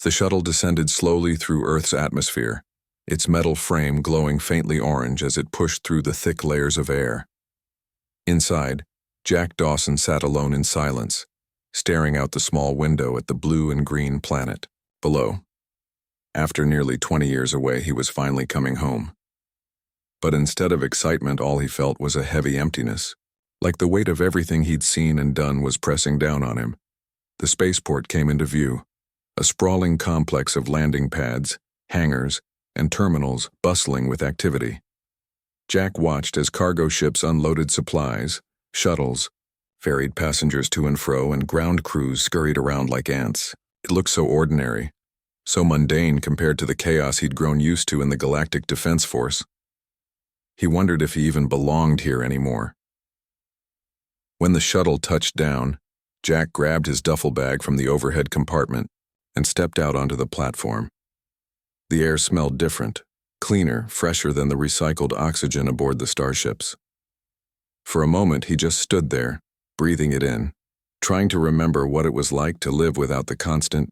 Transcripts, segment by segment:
The shuttle descended slowly through Earth's atmosphere, its metal frame glowing faintly orange as it pushed through the thick layers of air. Inside, Jack Dawson sat alone in silence, staring out the small window at the blue and green planet below. After nearly 20 years away, he was finally coming home. But instead of excitement, all he felt was a heavy emptiness, like the weight of everything he'd seen and done was pressing down on him. The spaceport came into view, a sprawling complex of landing pads, hangars, and terminals bustling with activity. Jack watched as cargo ships unloaded supplies, shuttles, ferried passengers to and fro, and ground crews scurried around like ants. It looked so ordinary, so mundane compared to the chaos he'd grown used to in the Galactic Defense Force. He wondered if he even belonged here anymore. When the shuttle touched down, Jack grabbed his duffel bag from the overhead compartment and stepped out onto the platform. The air smelled different, cleaner, fresher than the recycled oxygen aboard the starships. For a moment, he just stood there, breathing it in, trying to remember what it was like to live without the constant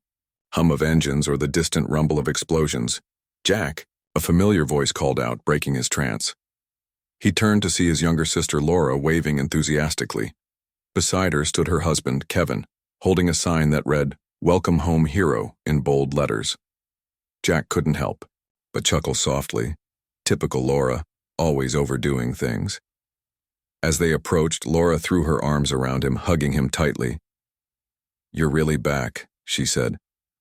hum of engines or the distant rumble of explosions. "Jack," a familiar voice called out, breaking his trance. He turned to see his younger sister Laura waving enthusiastically. Beside her stood her husband, Kevin, holding a sign that read, "Welcome Home Hero," in bold letters. Jack couldn't help but chuckle softly. Typical Laura, always overdoing things. As they approached, Laura threw her arms around him, hugging him tightly. "You're really back," she said,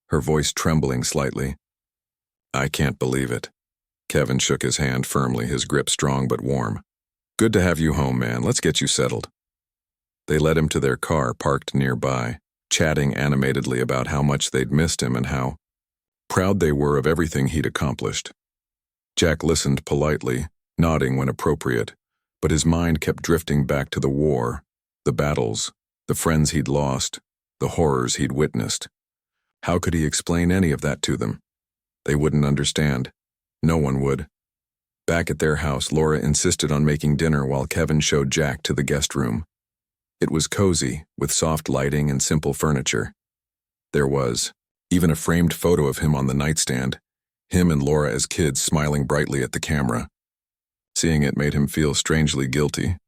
her voice trembling slightly. "I can't believe it." Kevin shook his hand firmly, his grip strong but warm. "Good to have you home, man. Let's get you settled." They led him to their car parked nearby, chatting animatedly about how much they'd missed him and how proud they were of everything he'd accomplished. Jack listened politely, nodding when appropriate, but his mind kept drifting back to the war, the battles, the friends he'd lost, the horrors he'd witnessed. How could he explain any of that to them? They wouldn't understand. No one would. Back at their house, Laura insisted on making dinner while Kevin showed Jack to the guest room. It was cozy, with soft lighting and simple furniture. There was even a framed photo of him on the nightstand, him and Laura as kids smiling brightly at the camera. Seeing it made him feel strangely guilty,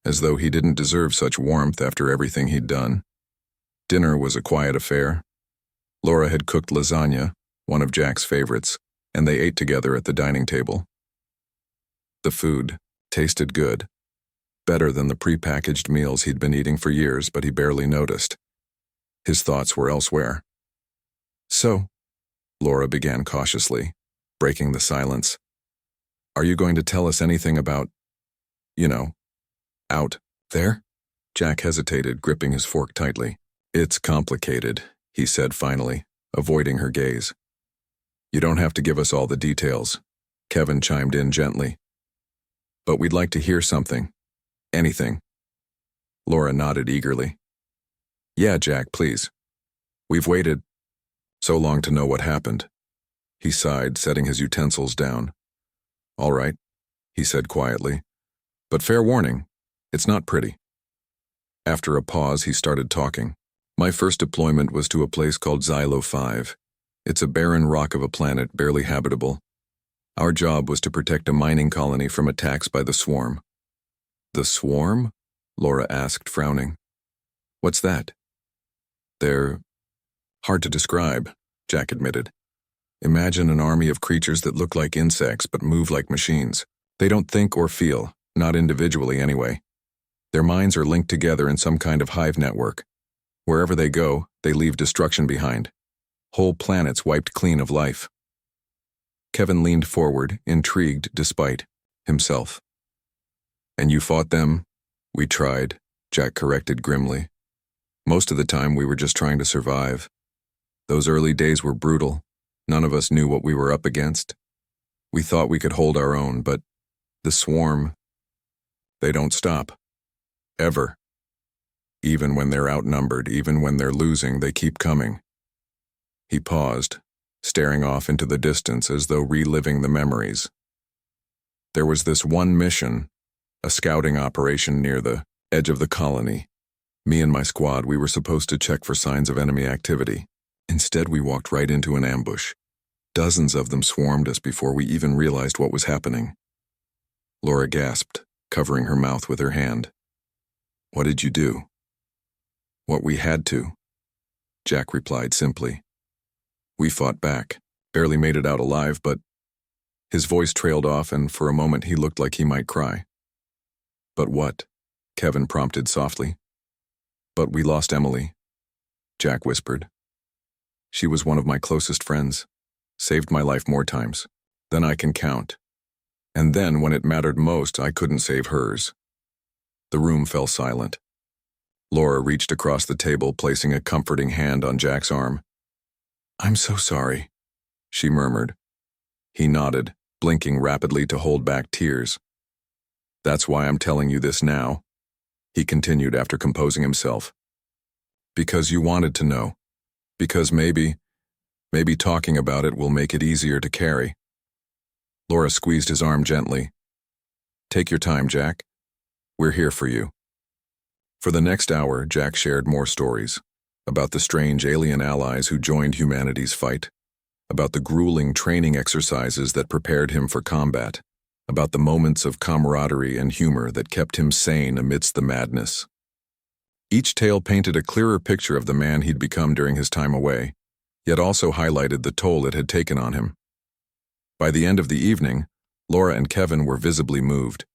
as though he didn't deserve such warmth after everything he'd done. Dinner was a quiet affair. Laura had cooked lasagna, one of Jack's favorites, and they ate together at the dining table. The food tasted good, better than the prepackaged meals he'd been eating for years, but he barely noticed. His thoughts were elsewhere. "So," Laura began cautiously, breaking the silence, "are you going to tell us anything about, out there?" Jack hesitated, gripping his fork tightly. "It's complicated," he said finally, avoiding her gaze. "You don't have to give us all the details," Kevin chimed in gently. "But we'd like to hear something. Anything." Laura nodded eagerly. "Yeah, Jack, please. We've waited so long to know what happened." He sighed, setting his utensils down. "All right," he said quietly. "But fair warning, it's not pretty." After a pause, he started talking. "My first deployment was to a place called Xylo 5. It's a barren rock of a planet, barely habitable. Our job was to protect a mining colony from attacks by the Swarm." "The Swarm?" Laura asked, frowning. "What's that?" "They're hard to describe," Jack admitted. "Imagine an army of creatures that look like insects but move like machines. They don't think or feel, not individually anyway. Their minds are linked together in some kind of hive network. Wherever they go, they leave destruction behind. Whole planets wiped clean of life." Kevin leaned forward, intrigued despite himself. "And you fought them?" "We tried," Jack corrected grimly. "Most of the time we were just trying to survive. Those early days were brutal. None of us knew what we were up against. We thought we could hold our own, but the Swarm, they don't stop. Ever. Even when they're outnumbered, even when they're losing, they keep coming." He paused, staring off into the distance as though reliving the memories. "There was this one mission, a scouting operation near the edge of the colony. Me and my squad, we were supposed to check for signs of enemy activity. Instead, we walked right into an ambush. Dozens of them swarmed us before we even realized what was happening. Laura gasped, covering her mouth with her hand. What did you do? What we had to, Jack replied simply. We fought back, barely made it out alive, but his voice trailed off, and for a moment he looked like he might cry. But what? Kevin prompted softly. But we lost Emily, Jack whispered. She was one of my closest friends, saved my life more times than I can count. And then, when it mattered most, I couldn't save hers. The room fell silent. Laura reached across the table, placing a comforting hand on Jack's arm. I'm so sorry, she murmured. He nodded, blinking rapidly to hold back tears. That's why I'm telling you this now, he continued after composing himself. Because you wanted to know. Because maybe talking about it will make it easier to carry. Laura squeezed his arm gently. Take your time, Jack. We're here for you. For the next hour, Jack shared more stories about the strange alien allies who joined humanity's fight, about the grueling training exercises that prepared him for combat, about the moments of camaraderie and humor that kept him sane amidst the madness. Each tale painted a clearer picture of the man he'd become during his time away, yet also highlighted the toll it had taken on him. By the end of the evening, Laura and Kevin were visibly moved.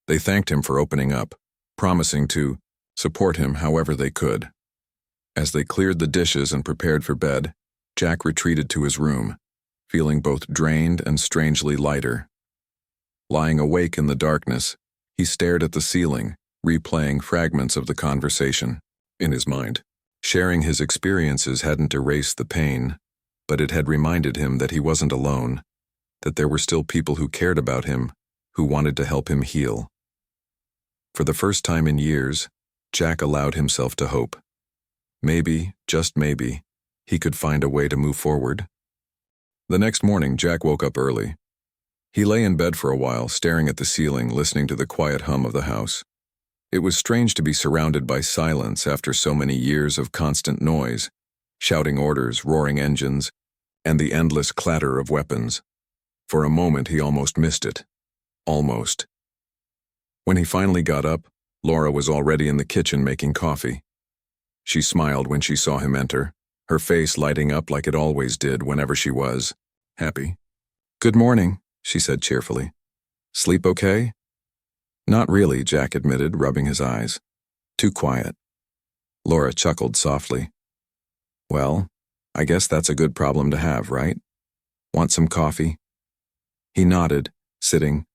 They thanked him for opening up, promising to support him however they could. As they cleared the dishes and prepared for bed, Jack retreated to his room, feeling both drained and strangely lighter. Lying awake in the darkness, he stared at the ceiling, replaying fragments of the conversation in his mind. Sharing his experiences hadn't erased the pain, but it had reminded him that he wasn't alone, that there were still people who cared about him, who wanted to help him heal. For the first time in years, Jack allowed himself to hope. Maybe, just maybe, he could find a way to move forward. The next morning, Jack woke up early. He lay in bed for a while, staring at the ceiling, listening to the quiet hum of the house. It was strange to be surrounded by silence after so many years of constant noise, shouting orders, roaring engines, and the endless clatter of weapons. For a moment, he almost missed it. Almost. When he finally got up, Laura was already in the kitchen making coffee. She smiled when she saw him enter, her face lighting up like it always did whenever she was happy. Good morning, she said cheerfully. Sleep okay? Not really, Jack admitted, rubbing his eyes. Too quiet. Laura chuckled softly. Well, I guess that's a good problem to have, right? Want some coffee? He nodded, sitting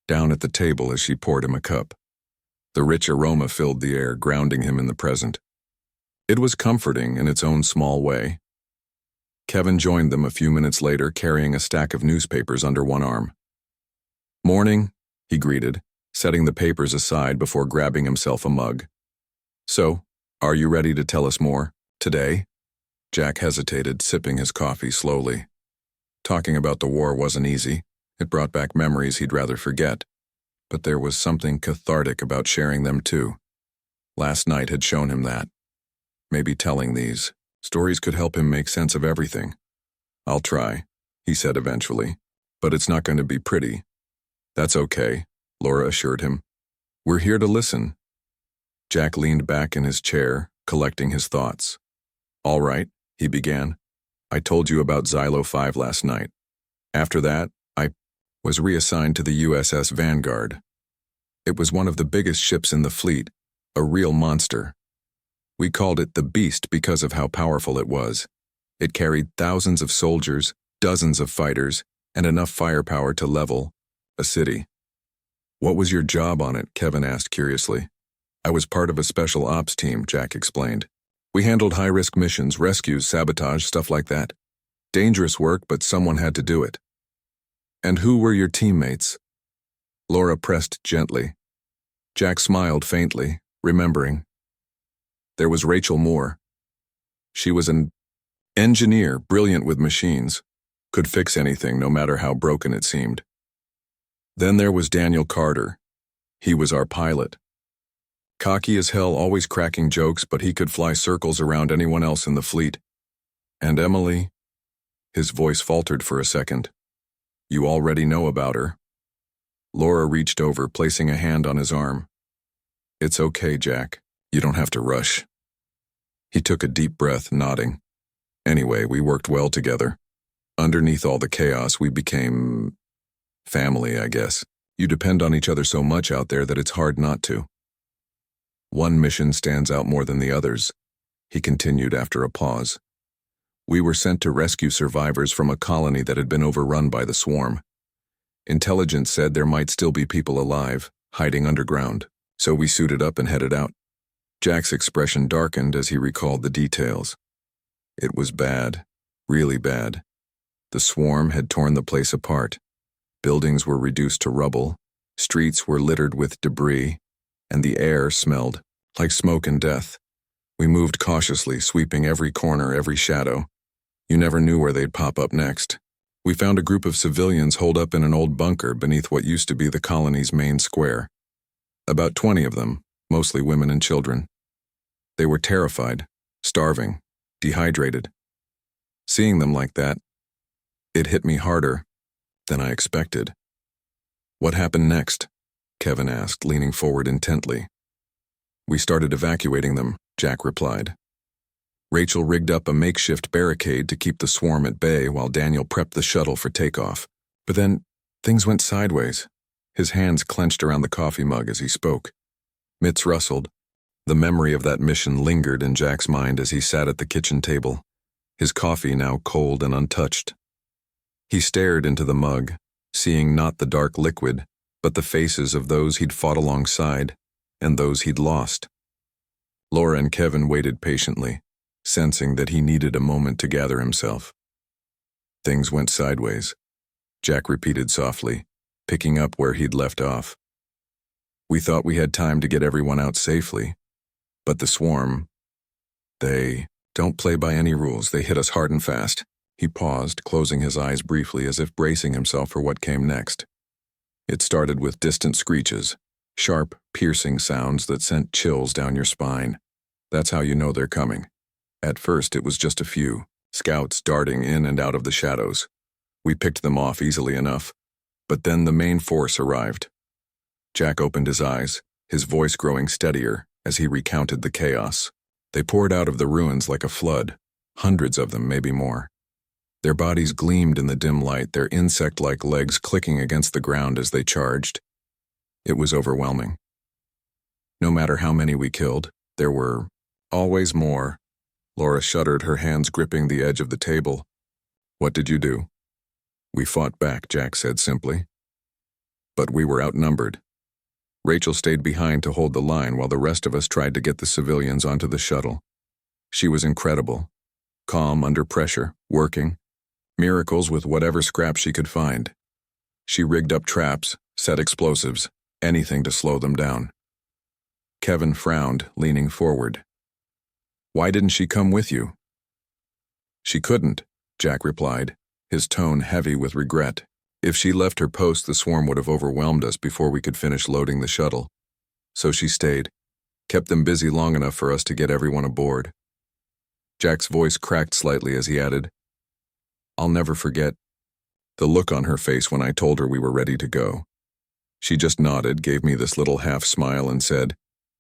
down at the table as she poured him a cup. The rich aroma filled the air, grounding him in the present. It was comforting in its own small way. Kevin joined them a few minutes later, carrying a stack of newspapers under one arm. Morning, he greeted, setting the papers aside before grabbing himself a mug. So, are you ready to tell us more, today? Jack hesitated, sipping his coffee slowly. Talking about the war wasn't easy. It brought back memories he'd rather forget. But there was something cathartic about sharing them too. Last night had shown him that. Maybe telling these stories could help him make sense of everything. I'll try, he said eventually. But it's not going to be pretty. That's okay, Laura assured him. We're here to listen. Jack leaned back in his chair, collecting his thoughts. All right, he began. I told you about Xylo 5 last night. After that, I was reassigned to the USS Vanguard. It was one of the biggest ships in the fleet, a real monster. We called it the Beast because of how powerful it was. It carried thousands of soldiers, dozens of fighters, and enough firepower to level a city. What was your job on it? Kevin asked curiously. I was part of a special ops team, Jack explained. We handled high-risk missions, rescues, sabotage, stuff like that. Dangerous work, but someone had to do it. And who were your teammates? Laura pressed gently. Jack smiled faintly, remembering. There was Rachel Moore. She was an engineer, brilliant with machines, could fix anything no matter how broken it seemed. Then there was Daniel Carter. He was our pilot. Cocky as hell, always cracking jokes, but he could fly circles around anyone else in the fleet. And Emily? His voice faltered for a second. You already know about her. Laura reached over, placing a hand on his arm. It's okay, Jack. You don't have to rush. He took a deep breath, nodding. Anyway, we worked well together. Underneath all the chaos, we became family, I guess. You depend on each other so much out there that it's hard not to. One mission stands out more than the others, he continued after a pause. We were sent to rescue survivors from a colony that had been overrun by the swarm. Intelligence said there might still be people alive, hiding underground, so we suited up and headed out. Jack's expression darkened as he recalled the details. It was bad, really bad. The swarm had torn the place apart. Buildings were reduced to rubble, streets were littered with debris, and the air smelled like smoke and death. We moved cautiously, sweeping every corner, every shadow. You never knew where they'd pop up next. We found a group of civilians holed up in an old bunker beneath what used to be the colony's main square. About 20 of them, mostly women and children. They were terrified, starving, dehydrated. Seeing them like that, it hit me harder than I expected. What happened next? Kevin asked, leaning forward intently. We started evacuating them, Jack replied. Rachel rigged up a makeshift barricade to keep the swarm at bay while Daniel prepped the shuttle for takeoff. But then, things went sideways. His hands clenched around the coffee mug as he spoke. Mitts rustled. The memory of that mission lingered in Jack's mind as he sat at the kitchen table, his coffee now cold and untouched. He stared into the mug, seeing not the dark liquid, but the faces of those he'd fought alongside and those he'd lost. Laura and Kevin waited patiently, sensing that he needed a moment to gather himself. Things went sideways, Jack repeated softly, picking up where he'd left off. We thought we had time to get everyone out safely, but the swarm, they don't play by any rules. They hit us hard and fast. He paused, closing his eyes briefly as if bracing himself for what came next. It started with distant screeches, sharp, piercing sounds that sent chills down your spine. That's how you know they're coming. At first, it was just a few, scouts darting in and out of the shadows. We picked them off easily enough, but then the main force arrived. Jack opened his eyes, his voice growing steadier as he recounted the chaos. They poured out of the ruins like a flood, hundreds of them, maybe more. Their bodies gleamed in the dim light, their insect-like legs clicking against the ground as they charged. It was overwhelming. No matter how many we killed, there were always more. Laura shuddered, her hands gripping the edge of the table. What did you do? We fought back, Jack said simply. But we were outnumbered. Rachel stayed behind to hold the line while the rest of us tried to get the civilians onto the shuttle. She was incredible, calm under pressure, working, miracles with whatever scrap she could find. She rigged up traps, set explosives, anything to slow them down. Kevin frowned, leaning forward. Why didn't she come with you? She couldn't, Jack replied, his tone heavy with regret. If she left her post, the swarm would have overwhelmed us before we could finish loading the shuttle. So she stayed, kept them busy long enough for us to get everyone aboard. Jack's voice cracked slightly as he added, I'll never forget the look on her face when I told her we were ready to go. She just nodded, gave me this little half smile and said,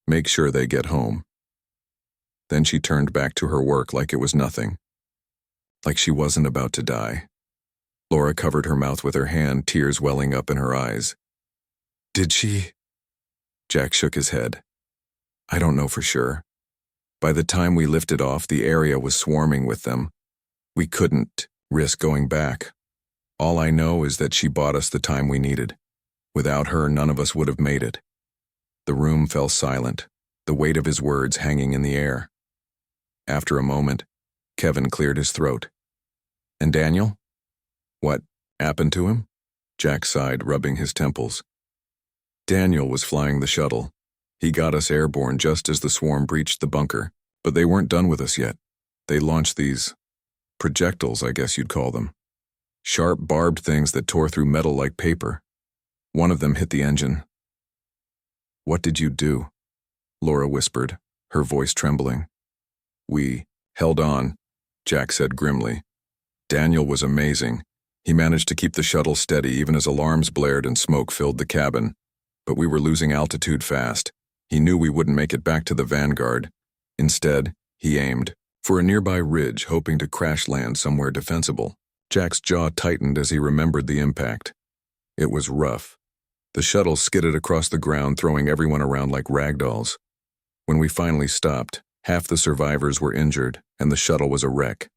make sure they get home. Then she turned back to her work like it was nothing, like she wasn't about to die. Laura covered her mouth with her hand, tears welling up in her eyes. Did she? Jack shook his head. I don't know for sure. By the time we lifted off, the area was swarming with them. We couldn't risk going back. All I know is that she bought us the time we needed. Without her, none of us would have made it. The room fell silent, the weight of his words hanging in the air. After a moment, Kevin cleared his throat. And Daniel? What happened to him? Jack sighed, rubbing his temples. Daniel was flying the shuttle. He got us airborne just as the swarm breached the bunker, but they weren't done with us yet. They launched these projectiles, I guess you'd call them. Sharp, barbed things that tore through metal like paper. One of them hit the engine. What did you do? Laura whispered, her voice trembling. We held on, Jack said grimly. Daniel was amazing. He managed to keep the shuttle steady even as alarms blared and smoke filled the cabin. But we were losing altitude fast. He knew we wouldn't make it back to the Vanguard. Instead, he aimed for a nearby ridge, hoping to crash land somewhere defensible. Jack's jaw tightened as he remembered the impact. It was rough. The shuttle skidded across the ground, throwing everyone around like ragdolls. When we finally stopped, half the survivors were injured, and the shuttle was a wreck.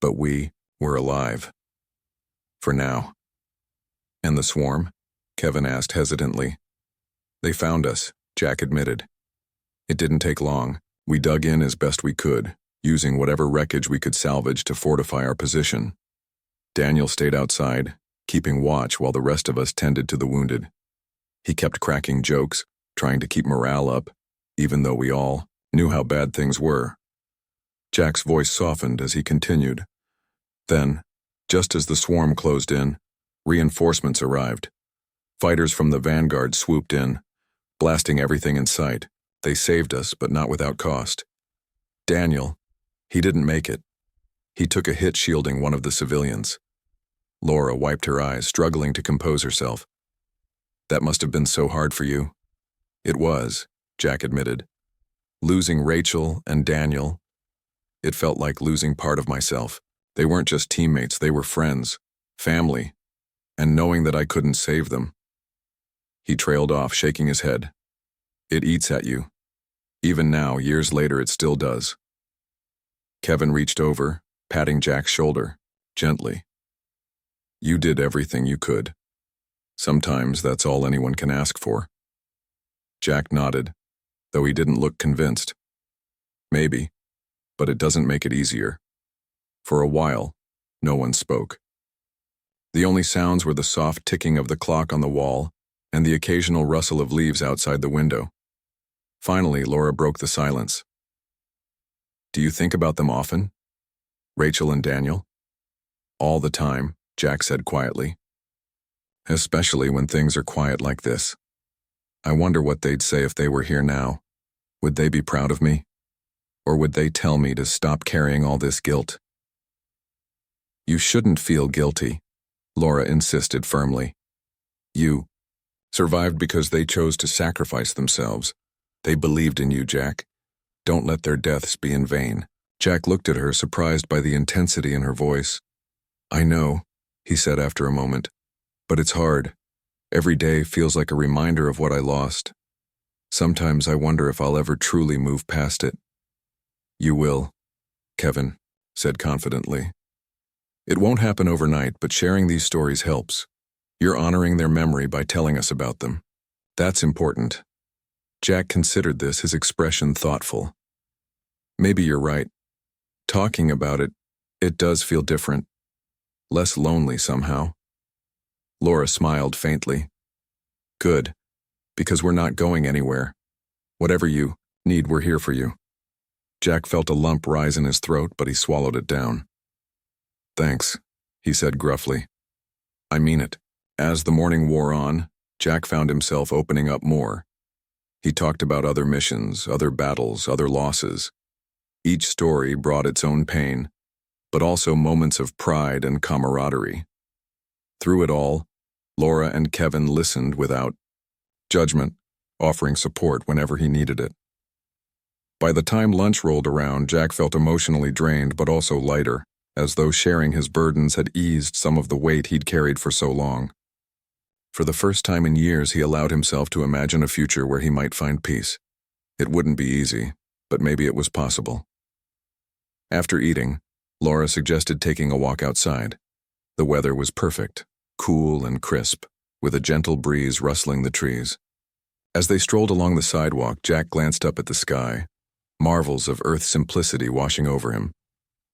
But we were alive. For now. And the swarm? Kevin asked hesitantly. They found us, Jack admitted. It didn't take long. We dug in as best we could, using whatever wreckage we could salvage to fortify our position. Daniel stayed outside, keeping watch while the rest of us tended to the wounded. He kept cracking jokes, trying to keep morale up, even though we all knew how bad things were. Jack's voice softened as he continued. Then, just as the swarm closed in, reinforcements arrived. Fighters from the Vanguard swooped in, blasting everything in sight. They saved us, but not without cost. Daniel, he didn't make it. He took a hit shielding one of the civilians. Laura wiped her eyes, struggling to compose herself. That must have been so hard for you. It was, Jack admitted. Losing Rachel and Daniel, it felt like losing part of myself. They weren't just teammates, they were friends, family, and knowing that I couldn't save them. He trailed off, shaking his head. It eats at you. Even now, years later, it still does. Kevin reached over, patting Jack's shoulder, gently. You did everything you could. Sometimes that's all anyone can ask for. Jack nodded, though he didn't look convinced. Maybe, but it doesn't make it easier. For a while, no one spoke. The only sounds were the soft ticking of the clock on the wall and the occasional rustle of leaves outside the window. Finally, Laura broke the silence. Do you think about them often? Rachel and Daniel? All the time, Jack said quietly. Especially when things are quiet like this. I wonder what they'd say if they were here now. Would they be proud of me? Or would they tell me to stop carrying all this guilt? You shouldn't feel guilty, Laura insisted firmly. You survived because they chose to sacrifice themselves. They believed in you, Jack. Don't let their deaths be in vain. Jack looked at her, surprised by the intensity in her voice. I know, he said after a moment, but it's hard. Every day feels like a reminder of what I lost. Sometimes I wonder if I'll ever truly move past it. You will, Kevin said confidently. It won't happen overnight, but sharing these stories helps. You're honoring their memory by telling us about them. That's important. Jack considered this, his expression thoughtful. Maybe you're right. Talking about it, it does feel different. Less lonely somehow. Laura smiled faintly. Good, because we're not going anywhere. Whatever you need, we're here for you. Jack felt a lump rise in his throat, but he swallowed it down. Thanks, he said gruffly. I mean it. As the morning wore on, Jack found himself opening up more. He talked about other missions, other battles, other losses. Each story brought its own pain, but also moments of pride and camaraderie. Through it all, Laura and Kevin listened without judgment, offering support whenever he needed it. By the time lunch rolled around, Jack felt emotionally drained but also lighter, as though sharing his burdens had eased some of the weight he'd carried for so long. For the first time in years, he allowed himself to imagine a future where he might find peace. It wouldn't be easy, but maybe it was possible. After eating, Laura suggested taking a walk outside. The weather was perfect, cool and crisp, with a gentle breeze rustling the trees. As they strolled along the sidewalk, Jack glanced up at the sky, marvels of Earth's simplicity washing over him.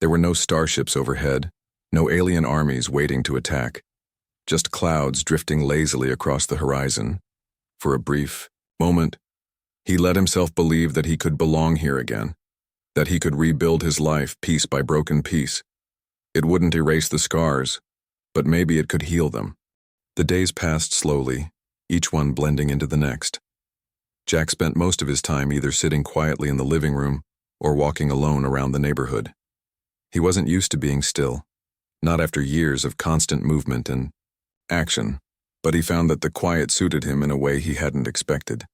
There were no starships overhead, no alien armies waiting to attack, just clouds drifting lazily across the horizon. For a brief moment, he let himself believe that he could belong here again, that he could rebuild his life piece by broken piece. It wouldn't erase the scars, but maybe it could heal them. The days passed slowly, each one blending into the next. Jack spent most of his time either sitting quietly in the living room or walking alone around the neighborhood. He wasn't used to being still, not after years of constant movement and action, but he found that the quiet suited him in a way he hadn't expected.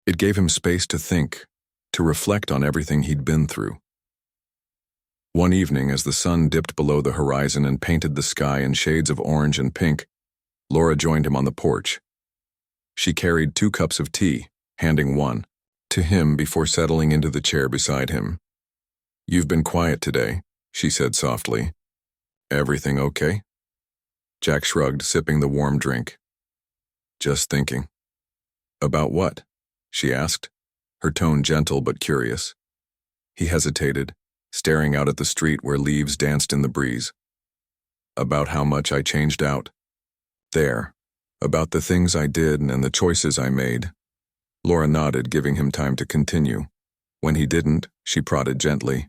It gave him space to think, to reflect on everything he'd been through. One evening, as the sun dipped below the horizon and painted the sky in shades of orange and pink, Laura joined him on the porch. She carried 2 cups of tea, handing one to him before settling into the chair beside him. "You've been quiet today," she said softly. "Everything okay?" Jack shrugged, sipping the warm drink. "Just thinking." "About what?" she asked, her tone gentle but curious. He hesitated, staring out at the street where leaves danced in the breeze. "About how much I changed out. There. About the things I did and the choices I made." Laura nodded, giving him time to continue. When he didn't, she prodded gently.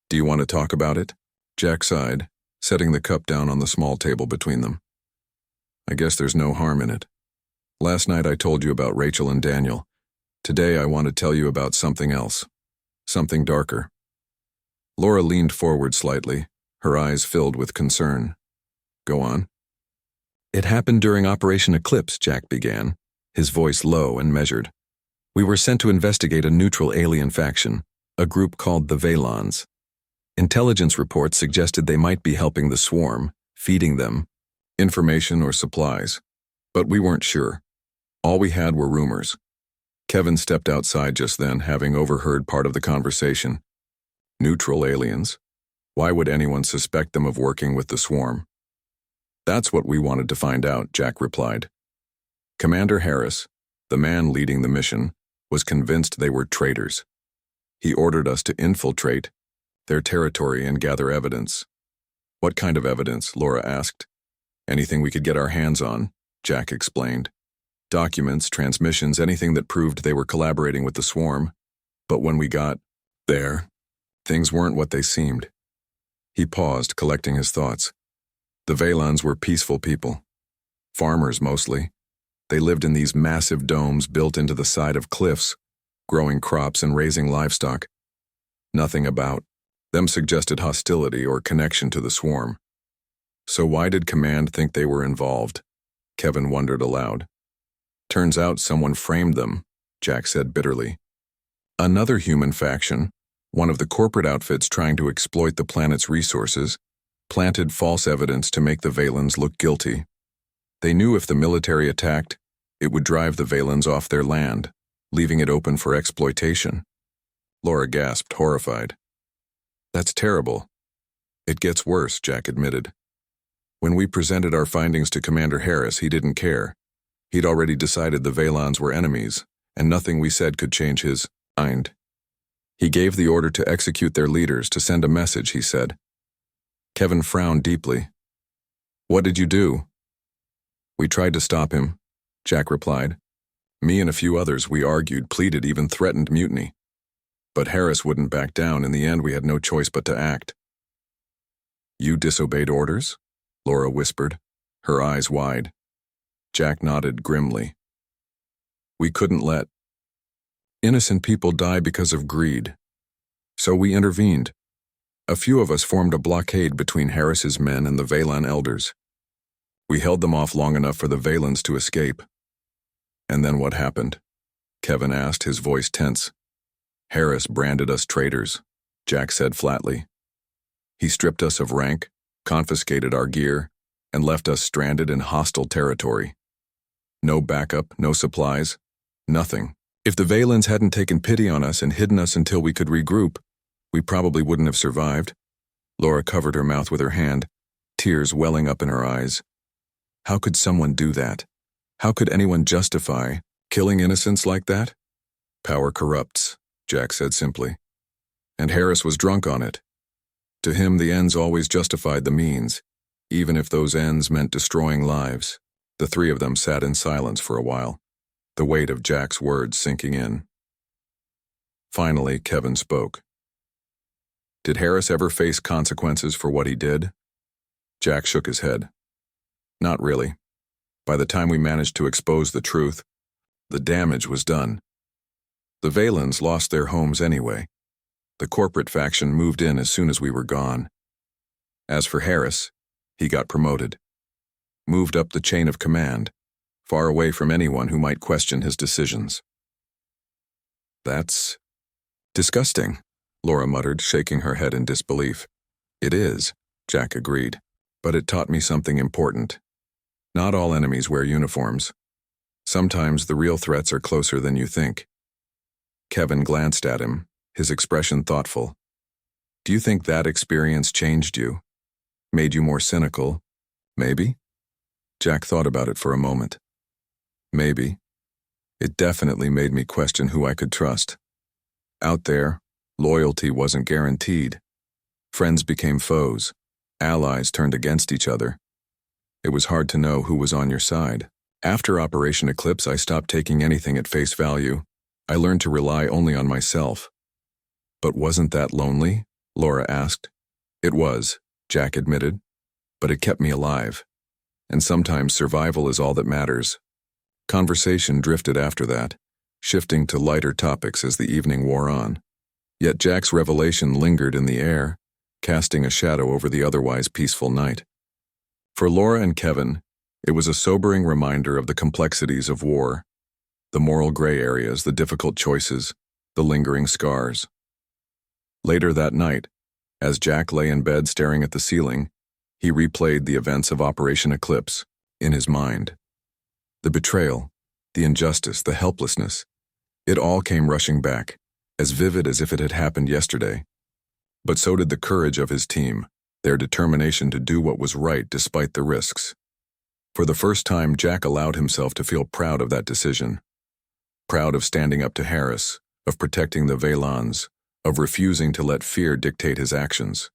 "Do you want to talk about it?" Jack sighed, setting the cup down on the small table between them. "I guess there's no harm in it. Last night I told you about Rachel and Daniel. Today I want to tell you about something else. Something darker." Laura leaned forward slightly, her eyes filled with concern. "Go on." "It happened during Operation Eclipse," Jack began, his voice low and measured. "We were sent to investigate a neutral alien faction, a group called the Valons. Intelligence reports suggested they might be helping the swarm, feeding them information or supplies. But we weren't sure. All we had were rumors." Kevin stepped outside just then, having overheard part of the conversation. "Neutral aliens? Why would anyone suspect them of working with the swarm?" "That's what we wanted to find out," Jack replied. Commander Harris, the man leading the mission, was convinced they were traitors. He ordered us to infiltrate their territory and gather evidence. "What kind of evidence?" Laura asked. "Anything we could get our hands on," Jack explained. "Documents, transmissions, anything that proved they were collaborating with the swarm. But when we got there, things weren't what they seemed." He paused, collecting his thoughts. The Valons were peaceful people. Farmers, mostly. They lived in these massive domes built into the side of cliffs, growing crops and raising livestock. Nothing about them suggested hostility or connection to the swarm. "So why did Command think they were involved?" Kevin wondered aloud. "Turns out someone framed them," Jack said bitterly. "Another human faction, one of the corporate outfits trying to exploit the planet's resources, planted false evidence to make the Valons look guilty. They knew if the military attacked, it would drive the Valons off their land, leaving it open for exploitation." Laura gasped, horrified. "That's terrible." "It gets worse," Jack admitted. "When we presented our findings to Commander Harris, he didn't care. He'd already decided the Valons were enemies, and nothing we said could change his mind. He gave the order to execute their leaders, to send a message," he said. Kevin frowned deeply. "What did you do?" "We tried to stop him," Jack replied. "Me and a few others, we argued, pleaded, even threatened mutiny. But Harris wouldn't back down. In the end, we had no choice but to act." "You disobeyed orders?" Laura whispered, her eyes wide. Jack nodded grimly. "We couldn't let innocent people die because of greed. So we intervened. A few of us formed a blockade between Harris's men and the Valon elders. We held them off long enough for the Valons to escape." "And then what happened?" Kevin asked, his voice tense. "Harris branded us traitors," Jack said flatly. "He stripped us of rank, confiscated our gear, and left us stranded in hostile territory. No backup, no supplies, nothing. If the Valons hadn't taken pity on us and hidden us until we could regroup, we probably wouldn't have survived." Laura covered her mouth with her hand, tears welling up in her eyes. How could someone do that? How could anyone justify killing innocents like that? "Power corrupts," Jack said simply. "And Harris was drunk on it. To him, the ends always justified the means, even if those ends meant destroying lives." The three of them sat in silence for a while, the weight of Jack's words sinking in. Finally, Kevin spoke. "Did Harris ever face consequences for what he did?" Jack shook his head. "Not really. By the time we managed to expose the truth, the damage was done. The Valons lost their homes anyway. The corporate faction moved in as soon as we were gone. As for Harris, he got promoted. Moved up the chain of command, far away from anyone who might question his decisions. That's disgusting, Laura muttered, shaking her head in disbelief. It is, Jack agreed, but it taught me something important. Not all enemies wear uniforms. Sometimes the real threats are closer than you think. Kevin glanced at him, his expression thoughtful. Do you think that experience changed you? Made you more cynical? Maybe? Jack thought about it for a moment. Maybe. It definitely made me question who I could trust. Out there, loyalty wasn't guaranteed. Friends became foes. Allies turned against each other. It was hard to know who was on your side. After Operation Eclipse, I stopped taking anything at face value. I learned to rely only on myself. But wasn't that lonely? Laura asked. It was, Jack admitted, but it kept me alive. And sometimes survival is all that matters. Conversation drifted after that, shifting to lighter topics as the evening wore on. Yet Jack's revelation lingered in the air, casting a shadow over the otherwise peaceful night. For Laura and Kevin, it was a sobering reminder of the complexities of war, the moral gray areas, the difficult choices, the lingering scars. Later that night, as Jack lay in bed staring at the ceiling, he replayed the events of Operation Eclipse in his mind. The betrayal, the injustice, the helplessness, it all came rushing back, as vivid as if it had happened yesterday. But so did the courage of his team, their determination to do what was right despite the risks. For the first time, Jack allowed himself to feel proud of that decision. Proud of standing up to Harris, of protecting the Valons, of refusing to let fear dictate his actions.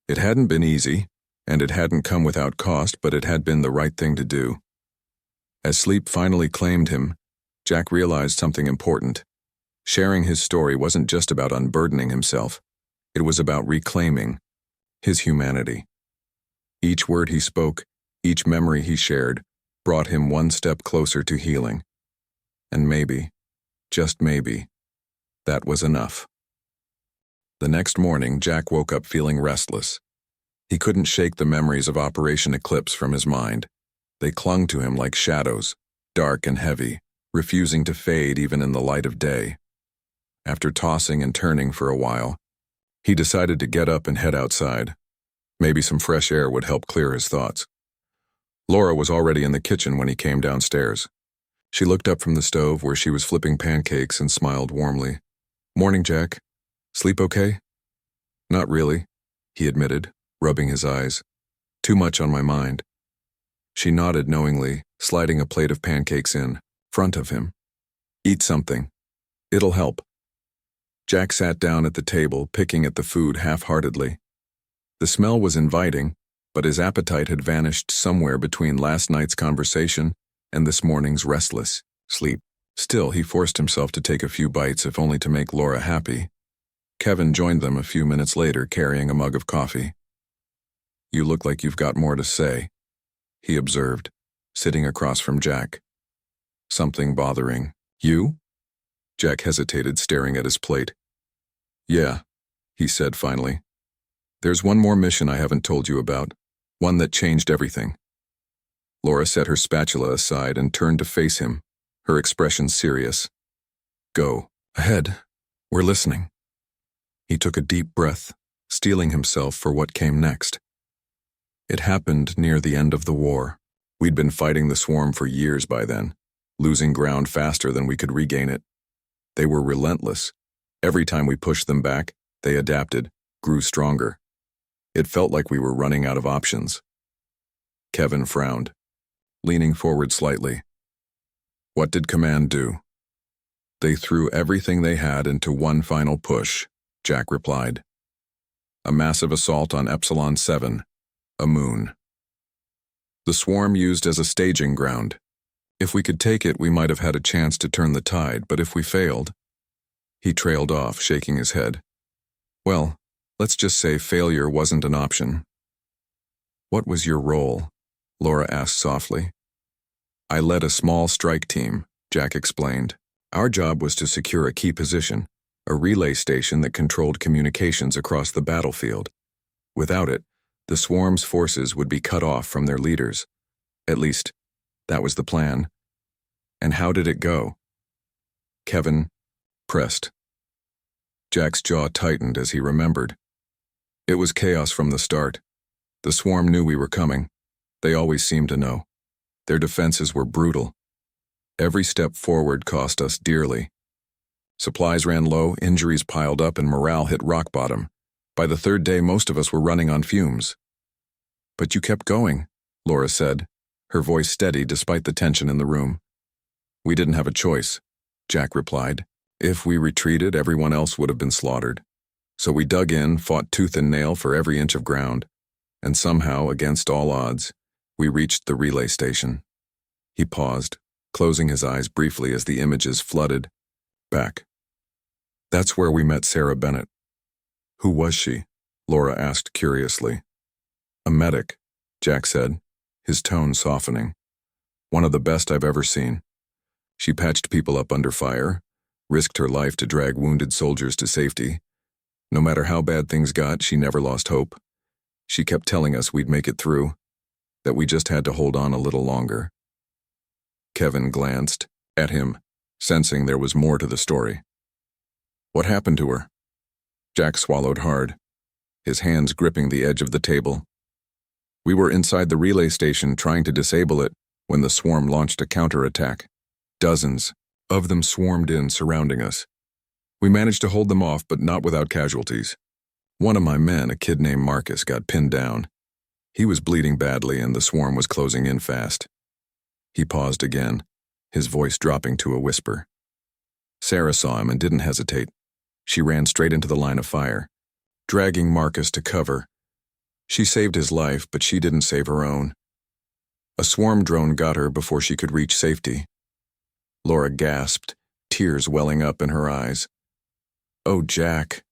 It hadn't been easy, and it hadn't come without cost, but it had been the right thing to do. As sleep finally claimed him, Jack realized something important. Sharing his story wasn't just about unburdening himself. It was about reclaiming his humanity. Each word he spoke, each memory he shared, brought him one step closer to healing. And maybe, just maybe, that was enough. The next morning, Jack woke up feeling restless. He couldn't shake the memories of Operation Eclipse from his mind. They clung to him like shadows, dark and heavy, refusing to fade even in the light of day. After tossing and turning for a while, he decided to get up and head outside. Maybe some fresh air would help clear his thoughts. Laura was already in the kitchen when he came downstairs. She looked up from the stove where she was flipping pancakes and smiled warmly. "Morning, Jack. Sleep okay?" "Not really," he admitted, rubbing his eyes. "Too much on my mind." She nodded knowingly, sliding a plate of pancakes in front of him. "Eat something. It'll help." Jack sat down at the table, picking at the food half-heartedly. The smell was inviting, but his appetite had vanished somewhere between last night's conversation and this morning's restless sleep. Still, he forced himself to take a few bites, if only to make Laura happy. Kevin joined them a few minutes later, carrying a mug of coffee. "You look like you've got more to say," he observed, sitting across from Jack. "Something bothering you?" Jack hesitated, staring at his plate. "Yeah," he said finally. "There's one more mission I haven't told you about, one that changed everything." Laura set her spatula aside and turned to face him, her expression serious. "Go ahead. We're listening." He took a deep breath, steeling himself for what came next. It happened near the end of the war. We'd been fighting the swarm for years by then, losing ground faster than we could regain it. They were relentless. Every time we pushed them back, they adapted, grew stronger. It felt like we were running out of options. Kevin frowned, leaning forward slightly. "What did Command do?" "They threw everything they had into one final push," Jack replied. "A massive assault on Epsilon 7, a moon. The swarm used as a staging ground. If we could take it, we might have had a chance to turn the tide, but if we failed..." He trailed off, shaking his head. "Well, let's just say failure wasn't an option." "What was your role?" Laura asked softly. "I led a small strike team," Jack explained. "Our job was to secure a key position, a relay station that controlled communications across the battlefield. Without it, the swarm's forces would be cut off from their leaders. At least, that was the plan. And how did it go? Kevin pressed. Jack's jaw tightened as he remembered. It was chaos from the start. The swarm knew we were coming. They always seemed to know. Their defenses were brutal. Every step forward cost us dearly. Supplies ran low, injuries piled up, and morale hit rock bottom. By the third day, most of us were running on fumes. But you kept going, Laura said, her voice steady despite the tension in the room. We didn't have a choice, Jack replied. If we retreated, everyone else would have been slaughtered. So we dug in, fought tooth and nail for every inch of ground, and somehow, against all odds, we reached the relay station. He paused, closing his eyes briefly as the images flooded back. That's where we met Sarah Bennett. Who was she? Laura asked curiously. A medic, Jack said, his tone softening. One of the best I've ever seen. She patched people up under fire, risked her life to drag wounded soldiers to safety. No matter how bad things got, she never lost hope. She kept telling us we'd make it through, that we just had to hold on a little longer. Kevin glanced at him, sensing there was more to the story. What happened to her? Jack swallowed hard, his hands gripping the edge of the table. We were inside the relay station trying to disable it when the swarm launched a counterattack. Dozens of them swarmed in, surrounding us. We managed to hold them off, but not without casualties. One of my men, a kid named Marcus, got pinned down. He was bleeding badly, and the swarm was closing in fast. He paused again, his voice dropping to a whisper. Sarah saw him and didn't hesitate. She ran straight into the line of fire, dragging Marcus to cover. She saved his life, but she didn't save her own. A swarm drone got her before she could reach safety. Laura gasped, tears welling up in her eyes. Oh, Jack.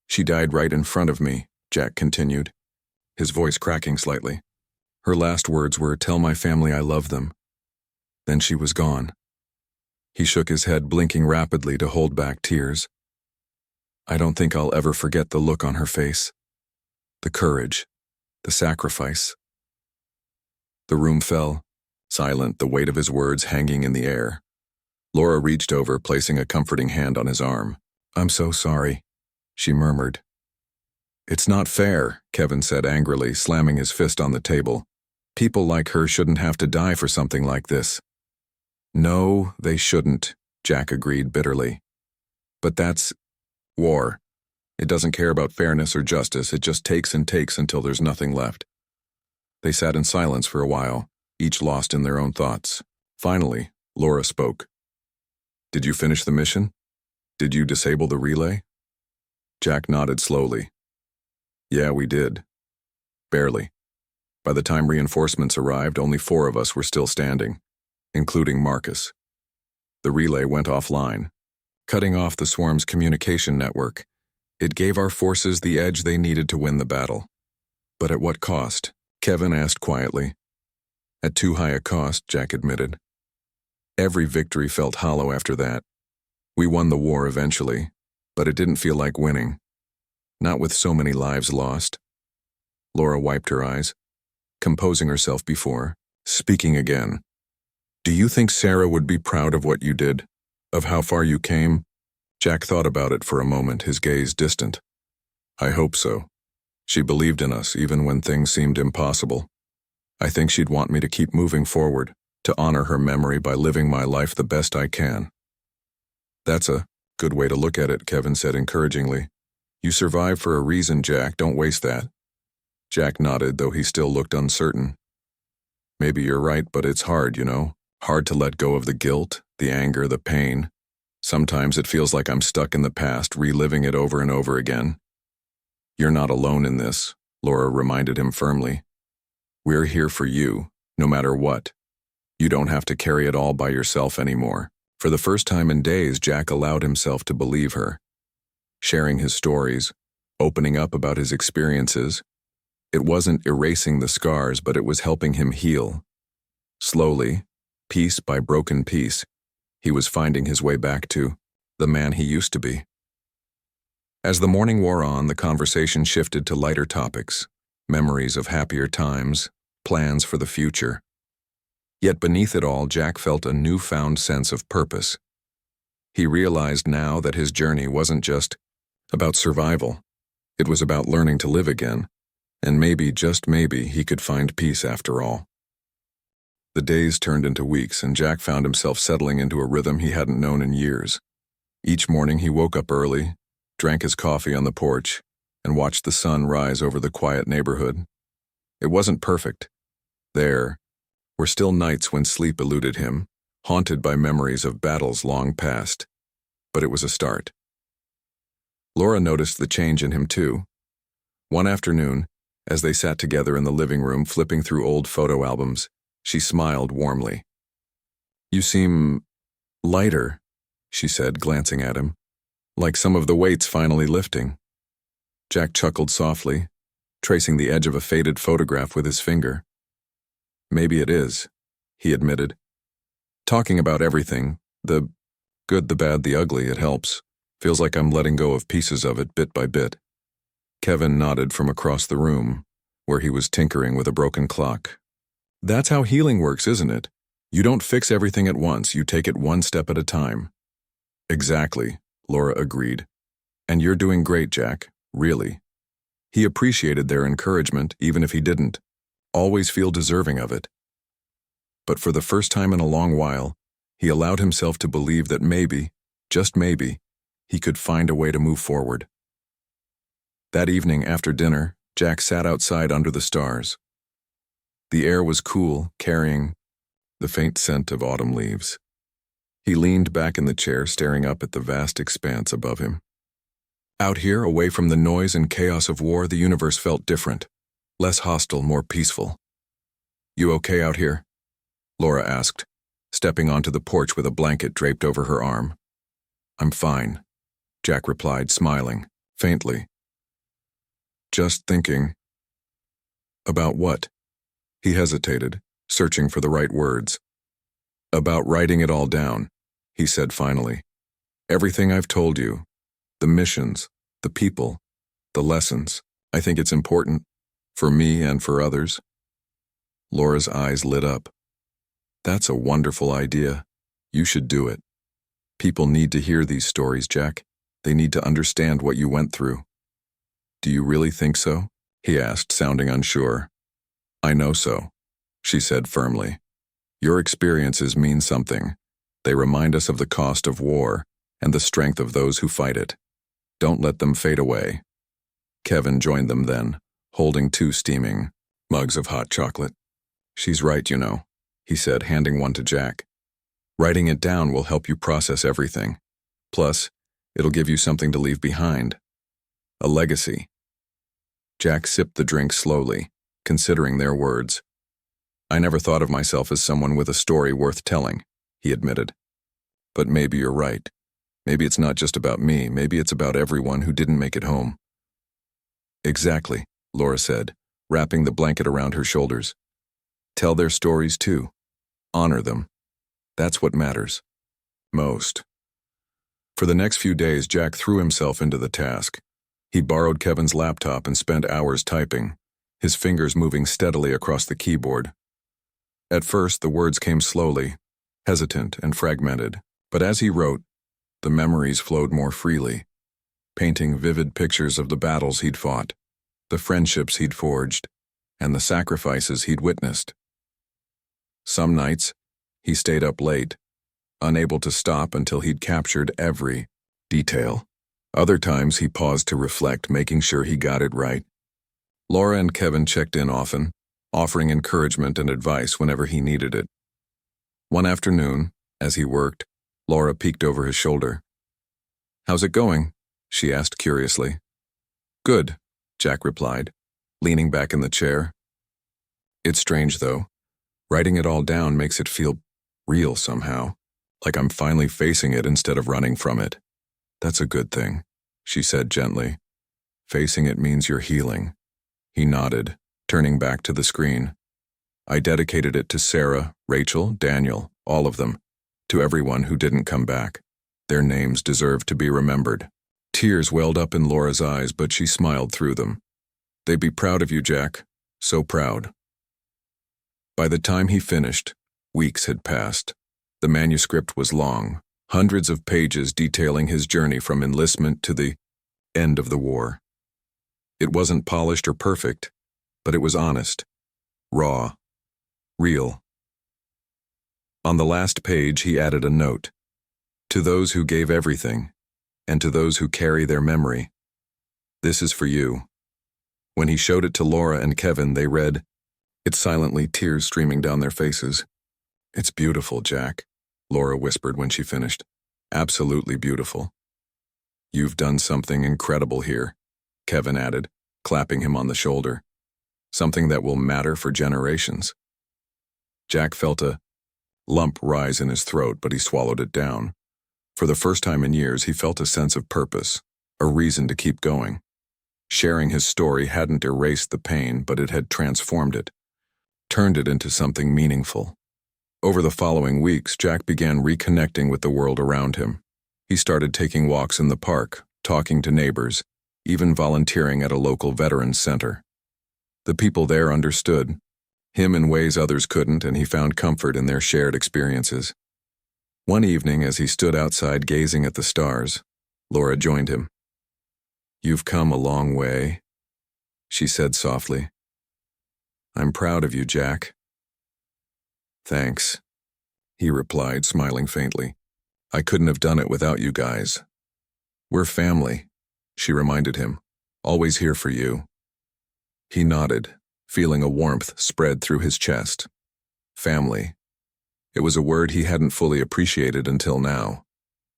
She died right in front of me, Jack continued, his voice cracking slightly. Her last words were, "Tell my family I love them." Then she was gone. He shook his head, blinking rapidly to hold back tears. I don't think I'll ever forget the look on her face. The courage, the sacrifice. The room fell, silent, the weight of his words hanging in the air. Laura reached over, placing a comforting hand on his arm. I'm so sorry, she murmured. It's not fair, Kevin said angrily, slamming his fist on the table. People like her shouldn't have to die for something like this. No, they shouldn't, Jack agreed bitterly. But that's war. It doesn't care about fairness or justice, it just takes and takes until there's nothing left. They sat in silence for a while, each lost in their own thoughts. Finally, Laura spoke. Did you finish the mission? Did you disable the relay? Jack nodded slowly. Yeah, we did. Barely. By the time reinforcements arrived, only 4 of us were still standing, including Marcus. The relay went offline, cutting off the swarm's communication network. It gave our forces the edge they needed to win the battle. But at what cost? Kevin asked quietly. At too high a cost, Jack admitted. Every victory felt hollow after that. We won the war eventually, but it didn't feel like winning. Not with so many lives lost. Laura wiped her eyes, composing herself before speaking again. Do you think Sarah would be proud of what you did? Of how far you came? Jack thought about it for a moment, his gaze distant. I hope so. She believed in us even when things seemed impossible. I think she'd want me to keep moving forward, to honor her memory by living my life the best I can. That's a good way to look at it, Kevin said encouragingly. You survived for a reason, Jack. Don't waste that. Jack nodded, though he still looked uncertain. Maybe you're right, but it's hard, you know. Hard to let go of the guilt, the anger, the pain. Sometimes it feels like I'm stuck in the past, reliving it over and over again. You're not alone in this, Laura reminded him firmly. We're here for you, no matter what. You don't have to carry it all by yourself anymore. For the first time in days, Jack allowed himself to believe her. Sharing his stories, opening up about his experiences. It wasn't erasing the scars, but it was helping him heal. Slowly, piece by broken piece, he was finding his way back to the man he used to be. As the morning wore on, the conversation shifted to lighter topics, memories of happier times, plans for the future. Yet beneath it all, Jack felt a newfound sense of purpose. He realized now that his journey wasn't just about survival. It was about learning to live again, and maybe, just maybe, he could find peace after all. The days turned into weeks, and Jack found himself settling into a rhythm he hadn't known in years. Each morning he woke up early, drank his coffee on the porch, and watched the sun rise over the quiet neighborhood. It wasn't perfect. There were still nights when sleep eluded him, haunted by memories of battles long past. But it was a start. Laura noticed the change in him too. One afternoon, as they sat together in the living room flipping through old photo albums, she smiled warmly. "You seem lighter," she said, glancing at him, "like some of the weights finally lifting." Jack chuckled softly, tracing the edge of a faded photograph with his finger. "Maybe it is," he admitted. "Talking about everything, the good, the bad, the ugly, it helps. Feels like I'm letting go of pieces of it bit by bit." Kevin nodded from across the room, where he was tinkering with a broken clock. "That's how healing works, isn't it? You don't fix everything at once, you take it one step at a time." "Exactly," Laura agreed. "And you're doing great, Jack, really." He appreciated their encouragement, even if he didn't always feel deserving of it. But for the first time in a long while, he allowed himself to believe that maybe, just maybe, he could find a way to move forward. That evening after dinner, Jack sat outside under the stars. The air was cool, carrying the faint scent of autumn leaves. He leaned back in the chair, staring up at the vast expanse above him. Out here, away from the noise and chaos of war, the universe felt different, less hostile, more peaceful. "You okay out here?" Laura asked, stepping onto the porch with a blanket draped over her arm. "I'm fine," Jack replied, smiling, faintly. "Just thinking." "About what?" He hesitated, searching for the right words. "About writing it all down," he said finally. "Everything I've told you, the missions, the people, the lessons. I think it's important, for me and for others." Laura's eyes lit up. "That's a wonderful idea. You should do it. People need to hear these stories, Jack. They need to understand what you went through." "Do you really think so?" he asked, sounding unsure. "I know so," she said firmly. "Your experiences mean something. They remind us of the cost of war and the strength of those who fight it. Don't let them fade away." Kevin joined them then, holding 2 steaming mugs of hot chocolate. "She's right, you know," he said, handing one to Jack. "Writing it down will help you process everything. Plus, it'll give you something to leave behind. A legacy." Jack sipped the drink slowly, considering their words. "I never thought of myself as someone with a story worth telling," he admitted. "But maybe you're right. Maybe it's not just about me. Maybe it's about everyone who didn't make it home." "Exactly," Laura said, wrapping the blanket around her shoulders. "Tell their stories too. Honor them. That's what matters most." For the next few days, Jack threw himself into the task. He borrowed Kevin's laptop and spent hours typing, his fingers moving steadily across the keyboard. At first, the words came slowly, hesitant and fragmented, but as he wrote, the memories flowed more freely, painting vivid pictures of the battles he'd fought, the friendships he'd forged, and the sacrifices he'd witnessed. Some nights, he stayed up late, unable to stop until he'd captured every detail. Other times he paused to reflect, making sure he got it right. Laura and Kevin checked in often, offering encouragement and advice whenever he needed it. One afternoon, as he worked, Laura peeked over his shoulder. "How's it going?" she asked curiously. "Good," Jack replied, leaning back in the chair. "It's strange, though. Writing it all down makes it feel real somehow, like I'm finally facing it instead of running from it." "That's a good thing," she said gently. "Facing it means you're healing." He nodded, turning back to the screen. "I dedicated it to Sarah, Rachel, Daniel, all of them, to everyone who didn't come back. Their names deserve to be remembered." Tears welled up in Laura's eyes, but she smiled through them. "They'd be proud of you, Jack. So proud." By the time he finished, weeks had passed. The manuscript was long, hundreds of pages detailing his journey from enlistment to the end of the war. It wasn't polished or perfect, but it was honest, raw, real. On the last page, he added a note. "To those who gave everything, and to those who carry their memory, this is for you." When he showed it to Laura and Kevin, they read it silently, tears streaming down their faces. "It's beautiful, Jack," Laura whispered when she finished. "Absolutely beautiful." "You've done something incredible here," Kevin added, clapping him on the shoulder. "Something that will matter for generations." Jack felt a lump rise in his throat, but he swallowed it down. For the first time in years, he felt a sense of purpose, a reason to keep going. Sharing his story hadn't erased the pain, but it had transformed it, turned it into something meaningful. Over the following weeks, Jack began reconnecting with the world around him. He started taking walks in the park, talking to neighbors, even volunteering at a local veterans center. The people there understood him in ways others couldn't, and he found comfort in their shared experiences. One evening, as he stood outside gazing at the stars, Laura joined him. "You've come a long way," she said softly. "I'm proud of you, Jack." "Thanks," he replied, smiling faintly. "I couldn't have done it without you guys." "We're family," she reminded him. "Always here for you." He nodded, feeling a warmth spread through his chest. Family. It was a word he hadn't fully appreciated until now.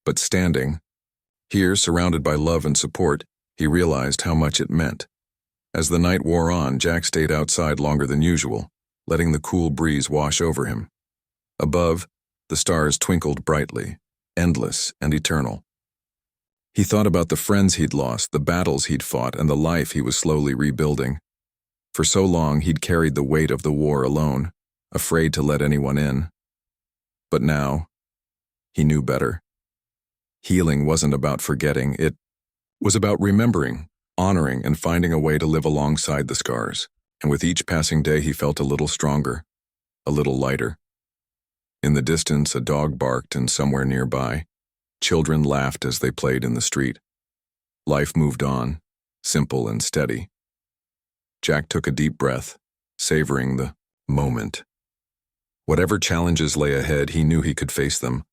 But standing here, surrounded by love and support, he realized how much it meant. As the night wore on, Jack stayed outside longer than usual, letting the cool breeze wash over him. Above, the stars twinkled brightly, endless and eternal. He thought about the friends he'd lost, the battles he'd fought, and the life he was slowly rebuilding. For so long, he'd carried the weight of the war alone, afraid to let anyone in. But now, he knew better. Healing wasn't about forgetting, it was about remembering, honoring, and finding a way to live alongside the scars. And with each passing day, he felt a little stronger, a little lighter. In the distance, a dog barked, and somewhere nearby, children laughed as they played in the street. Life moved on, simple and steady. Jack took a deep breath, savoring the moment. Whatever challenges lay ahead, he knew he could face them,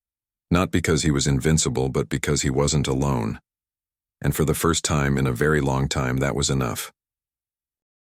not because he was invincible, but because he wasn't alone. And for the first time in a very long time, that was enough.